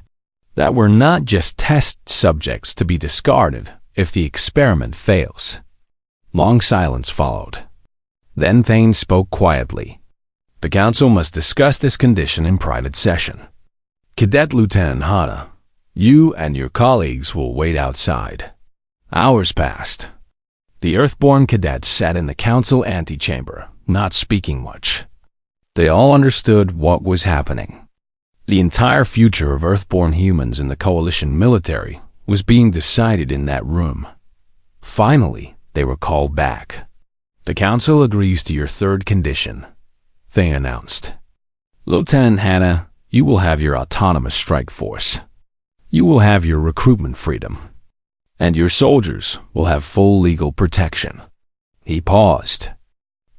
That we're not just test subjects to be discarded if the experiment fails. Long silence followed. Then Thane spoke quietly. The council must discuss this condition in private session. Cadet Lieutenant Hannah, you and your colleagues will wait outside. Hours passed. The Earthborn cadets sat in the council antechamber, not speaking much. They all understood what was happening. The entire future of Earthborn humans in the Coalition military was being decided in that room. Finally, they were called back. "The Council agrees to your third condition," they announced. "Lieutenant Hannah, you will have your autonomous strike force. You will have your recruitment freedom. And your soldiers will have full legal protection." He paused.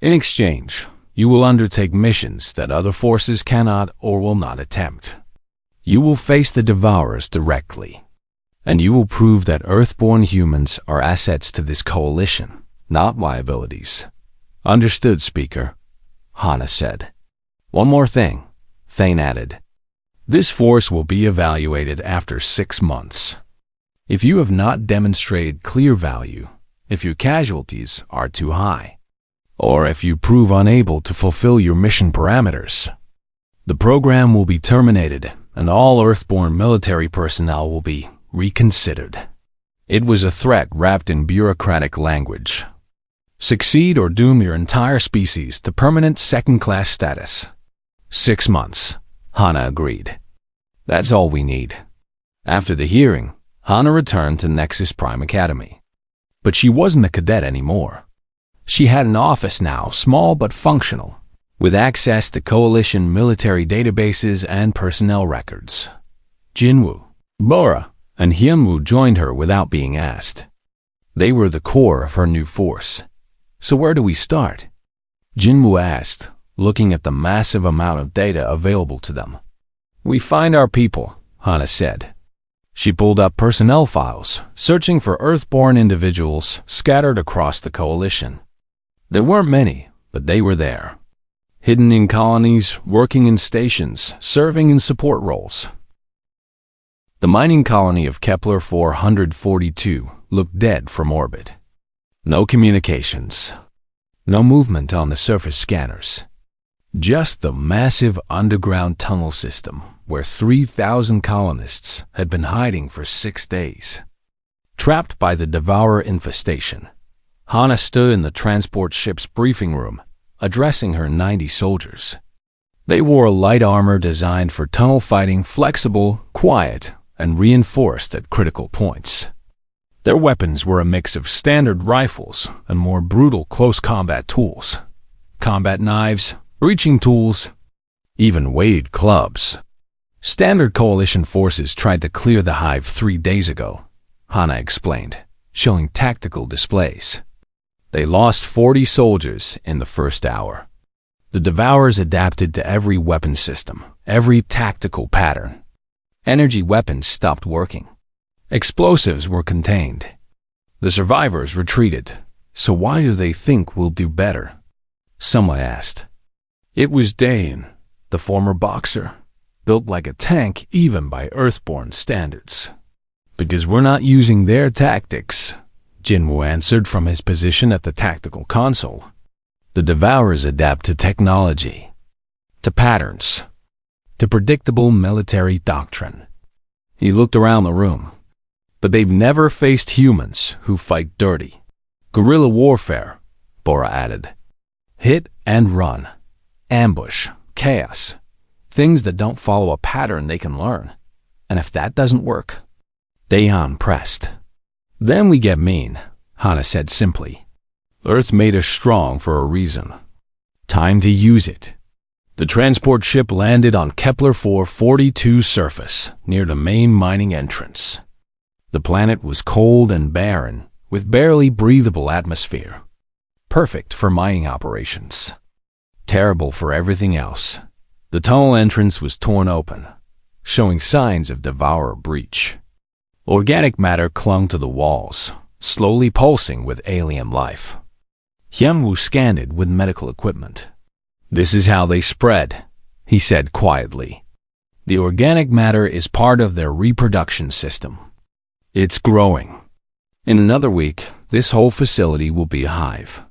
"In exchange, you will undertake missions that other forces cannot or will not attempt. You will face the Devourers directly. And you will prove that Earthborn humans are assets to this coalition, not liabilities." "Understood, Speaker," Hannah said. "One more thing," Thane added. "This force will be evaluated after 6 months. If you have not demonstrated clear value, if your casualties are too high, or if you prove unable to fulfill your mission parameters, the program will be terminated and all Earthborn military personnel will be reconsidered." It was a threat wrapped in bureaucratic language. "Succeed or doom your entire species to permanent second-class status." 6 months, Hannah agreed. "That's all we need." After the hearing, Hannah returned to Nexus Prime Academy. But she wasn't a cadet anymore. She had an office now, small but functional, with access to Coalition military databases and personnel records. Jinwoo, Bora, and Hyunwoo joined her without being asked. They were the core of her new force. "So where do we start?" Jinwoo asked, looking at the massive amount of data available to them. "We find our people," Hannah said. She pulled up personnel files, searching for Earthborn individuals scattered across the Coalition. There weren't many, but they were there. Hidden in colonies, working in stations, serving in support roles. The mining colony of Kepler 442 looked dead from orbit. No communications. No movement on the surface scanners. Just the massive underground tunnel system where 3,000 colonists had been hiding for 6 days. Trapped by the Devourer infestation, Hannah stood in the transport ship's briefing room, addressing her 90 soldiers. They wore light armor designed for tunnel fighting, flexible, quiet, and reinforced at critical points. Their weapons were a mix of standard rifles and more brutal close combat tools. Combat knives, breaching tools, even weighted clubs. Standard Coalition forces tried to clear the hive 3 days ago, Hannah explained, showing tactical displays. They lost 40 soldiers in the first hour. The Devourers adapted to every weapon system, every tactical pattern. Energy weapons stopped working. Explosives were contained. The survivors retreated. "So why do they think we'll do better?" someone asked. It was Dane, the former boxer, built like a tank even by Earthborn standards. "Because we're not using their tactics," Jinwoo answered from his position at the tactical console. "The Devourers adapt to technology, to patterns, to predictable military doctrine." He looked around the room. "But they've never faced humans who fight dirty. Guerrilla warfare," Bora added. "Hit and run, ambush, chaos. Things that don't follow a pattern they can learn. And if that doesn't work..." Daehan pressed. "Then we get mean," Hannah said simply. "Earth made us strong for a reason. Time to use it." The transport ship landed on Kepler 442's surface, near the main mining entrance. The planet was cold and barren, with barely breathable atmosphere. Perfect for mining operations. Terrible for everything else. The tunnel entrance was torn open, showing signs of Devourer breach. Organic matter clung to the walls, slowly pulsing with alien life. Hyunwoo scanned it with medical equipment. "This is how they spread," he said quietly. "The organic matter is part of their reproduction system. It's growing. In another week, this whole facility will be a hive."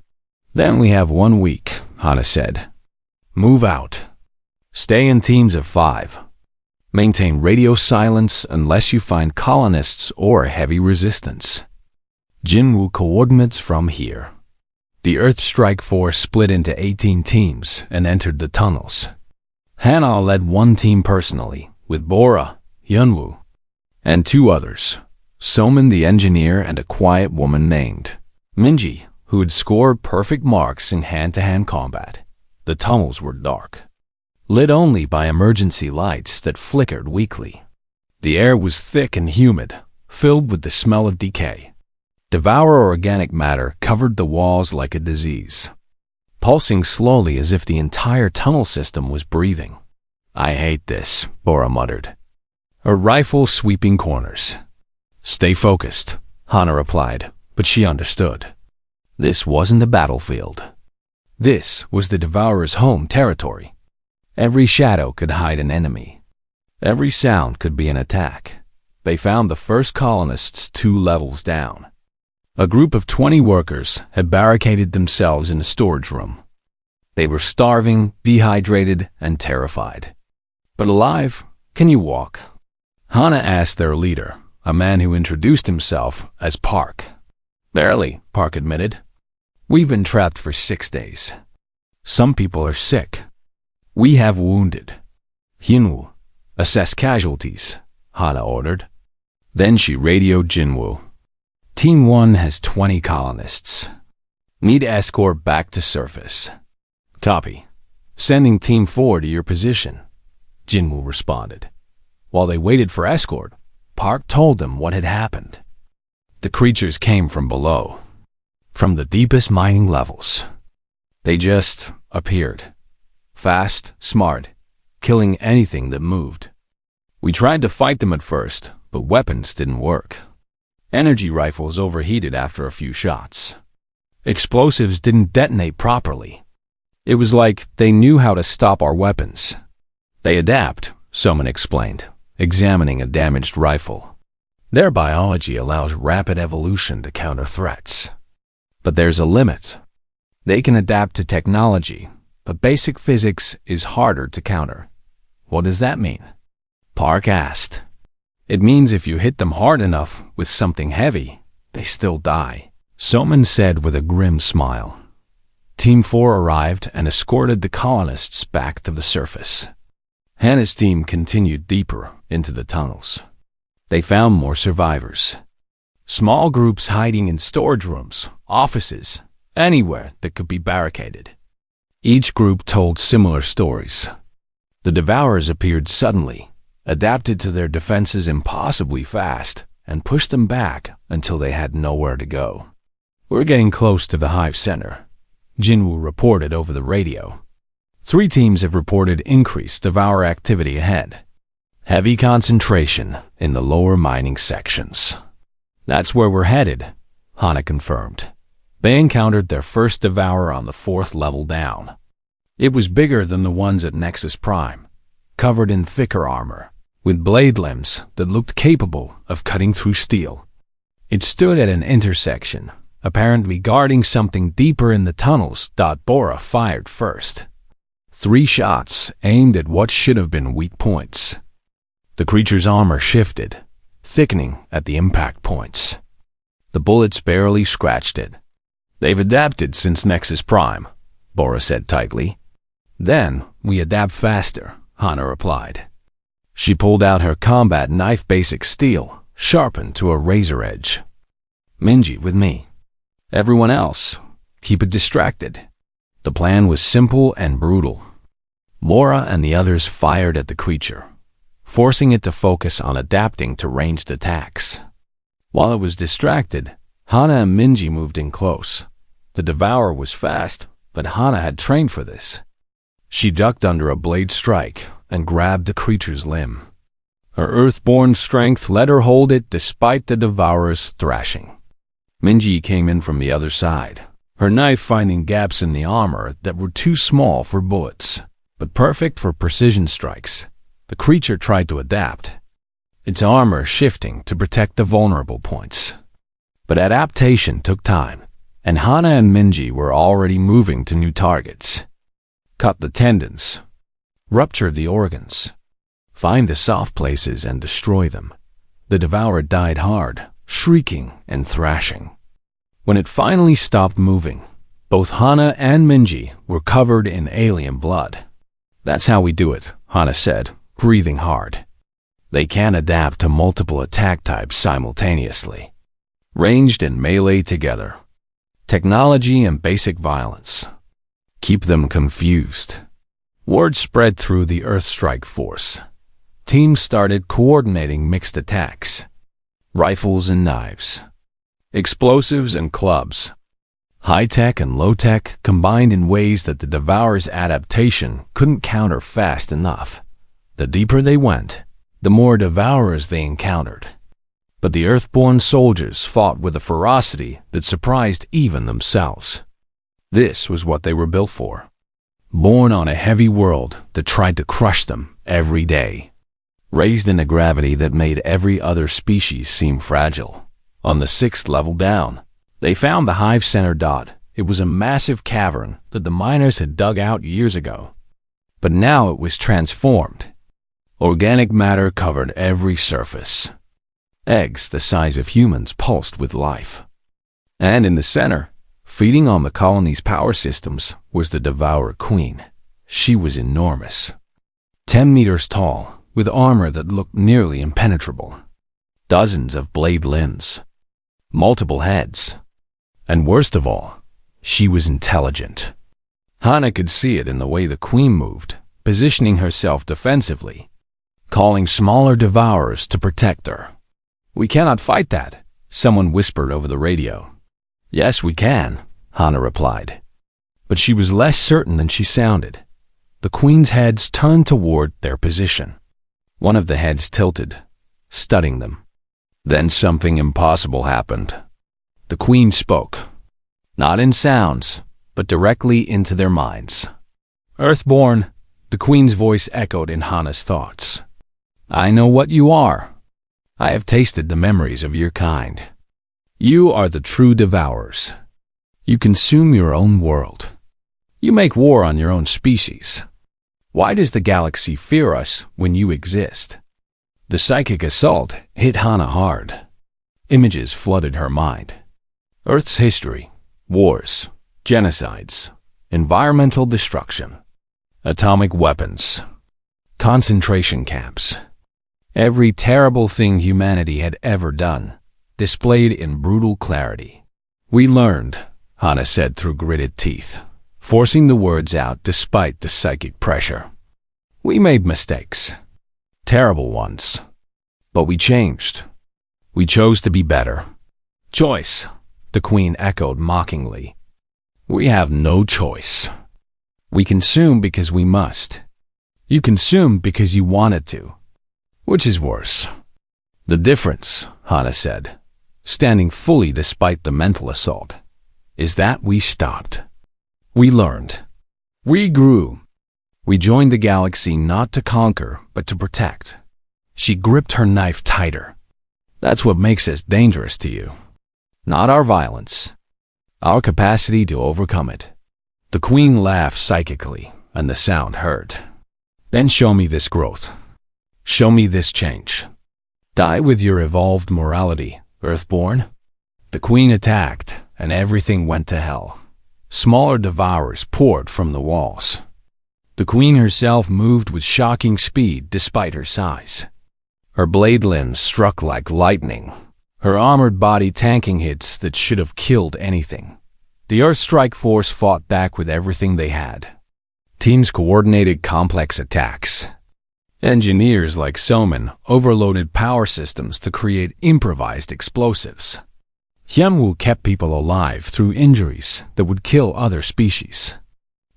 "Then we have 1 week," Hannah said. "Move out. Stay in teams of 5. Maintain radio silence unless you find colonists or heavy resistance. Jinwoo coordinates from here." The Earth Strike Force split into 18 teams and entered the tunnels. Hana led one team personally, with Bora, Yunwoo, and two others, Soman the engineer and a quiet woman named Minji, who had scored perfect marks in hand-to-hand combat. The tunnels were dark, lit only by emergency lights that flickered weakly. The air was thick and humid, filled with the smell of decay. Devour organic matter covered the walls like a disease, pulsing slowly as if the entire tunnel system was breathing. "I hate this," Bora muttered, her rifle sweeping corners. "Stay focused," Hana replied, but she understood. This wasn't a battlefield. This was the Devourer's home territory. Every shadow could hide an enemy. Every sound could be an attack. They found the first colonists 2 levels down. A group of 20 workers had barricaded themselves in a storage room. They were starving, dehydrated, and terrified. But alive, can you walk? Hana asked their leader, a man who introduced himself as Park. "Barely," Park admitted. "We've been trapped for 6 days. Some people are sick. We have wounded." "Hyunwoo, assess casualties," Hana ordered. Then she radioed Jinwoo. "Team 1 has 20 colonists. Need escort back to surface." "Copy. Sending Team 4 to your position," Jinwoo responded. While they waited for escort, Park told them what had happened. The creatures came from below, from the deepest mining levels. They just appeared. Fast, smart, killing anything that moved. "We tried to fight them at first, but weapons didn't work. Energy rifles overheated after a few shots. Explosives didn't detonate properly. It was like they knew how to stop our weapons. They adapt," someone explained, examining a damaged rifle. "Their biology allows rapid evolution to counter threats. But there's a limit. They can adapt to technology, but basic physics is harder to counter." "What does that mean?" Park asked. "It means if you hit them hard enough with something heavy, they still die," Soman said with a grim smile. Team 4 arrived and escorted the colonists back to the surface. Hana's team continued deeper into the tunnels. They found more survivors. Small groups hiding in storage rooms, offices, anywhere that could be barricaded. Each group told similar stories. The Devourers appeared suddenly, adapted to their defenses impossibly fast, and pushed them back until they had nowhere to go. "We're getting close to the hive center," Jinwoo reported over the radio. 3 teams have reported increased Devourer activity ahead. Heavy concentration in the lower mining sections. "That's where we're headed," Hana confirmed. They encountered their first Devourer on the 4th level down. It was bigger than the ones at Nexus Prime, covered in thicker armor, with blade limbs that looked capable of cutting through steel. It stood at an intersection, apparently guarding something deeper in the tunnels. Bora fired first. 3 shots aimed at what should have been weak points. The creature's armor shifted, thickening at the impact points. The bullets barely scratched it. "They've adapted since Nexus Prime," Bora said tightly. "Then we adapt faster," Hana replied. She pulled out her combat knife, basic steel, sharpened to a razor edge. "Minji with me. Everyone else, keep it distracted." The plan was simple and brutal. Bora and the others fired at the creature, forcing it to focus on adapting to ranged attacks. While it was distracted, Hana and Minji moved in close. The Devourer was fast, but Hana had trained for this. She ducked under a blade strike and grabbed the creature's limb. Her Earthborn strength let her hold it despite the Devourer's thrashing. Minji came in from the other side, her knife finding gaps in the armor that were too small for bullets, but perfect for precision strikes. The creature tried to adapt, its armor shifting to protect the vulnerable points. But adaptation took time, and Hana and Minji were already moving to new targets. Cut the tendons, rupture the organs, find the soft places and destroy them. The Devourer died hard, shrieking and thrashing. When it finally stopped moving, Both Hana and Minji were covered in alien blood. "That's how we do it," Hana said, breathing hard. "They can adapt to multiple attack types simultaneously, ranged and melee together. Technology and basic violence. Keep them confused." Word spread through the Earthstrike force. Teams started coordinating mixed attacks. Rifles and knives. Explosives and clubs. High-tech and low-tech combined in ways that the Devourer's adaptation couldn't counter fast enough. The deeper they went, the more Devourers they encountered. But the Earthborn soldiers fought with a ferocity that surprised even themselves. This was what they were built for. Born on a heavy world that tried to crush them every day. Raised in a gravity that made every other species seem fragile. On the 6th level down, they found the hive center dot. It was a massive cavern that the miners had dug out years ago. But now it was transformed. Organic matter covered every surface. Eggs the size of humans pulsed with life. And in the center, feeding on the colony's power systems, was the Devourer Queen. She was enormous. 10 meters tall, with armor that looked nearly impenetrable. Dozens of blade limbs. Multiple heads. And worst of all, she was intelligent. Hana could see it in the way the Queen moved, positioning herself defensively, calling smaller Devourers to protect her. "We cannot fight that," someone whispered over the radio. "Yes, we can," Hana replied. But she was less certain than she sounded. The Queen's heads turned toward their position. One of the heads tilted, studying them. Then something impossible happened. The Queen spoke, not in sounds, but directly into their minds. "Earthborn," the Queen's voice echoed in Hana's thoughts. "I know what you are. I have tasted the memories of your kind. You are the true Devourers. You consume your own world. You make war on your own species. Why does the galaxy fear us when you exist?" The psychic assault hit Hana hard. Images flooded her mind. Earth's history, wars, genocides, environmental destruction, atomic weapons, concentration camps. Every terrible thing humanity had ever done, displayed in brutal clarity. "We learned," Hana said through gritted teeth, forcing the words out despite the psychic pressure. "We made mistakes. Terrible ones. But we changed. We chose to be better." "Choice," the Queen echoed mockingly. "We have no choice. We consume because we must. You consume because you wanted to. Which is worse?" "The difference," Hana said, standing fully despite the mental assault, "is that we stopped. We learned. We grew. We joined the galaxy not to conquer, but to protect." She gripped her knife tighter. "That's what makes us dangerous to you. Not our violence. Our capacity to overcome it." The Queen laughed psychically, and the sound hurt. "Then show me this growth. Show me this change. Die with your evolved morality, Earthborn." The Queen attacked, and everything went to hell. Smaller Devourers poured from the walls. The Queen herself moved with shocking speed despite her size. Her blade limbs struck like lightning, her armored body tanking hits that should have killed anything. The Earthstrike force fought back with everything they had. Teams coordinated complex attacks. Engineers like Soman overloaded power systems to create improvised explosives. Hyunwoo kept people alive through injuries that would kill other species.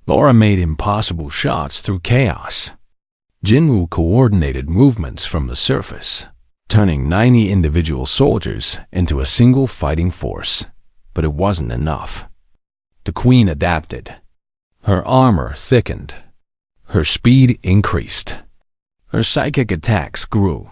Laura made impossible shots through chaos. Jinwoo coordinated movements from the surface, turning 90 individual soldiers into a single fighting force. But it wasn't enough. The Queen adapted. Her armor thickened. Her speed increased. Her psychic attacks grew.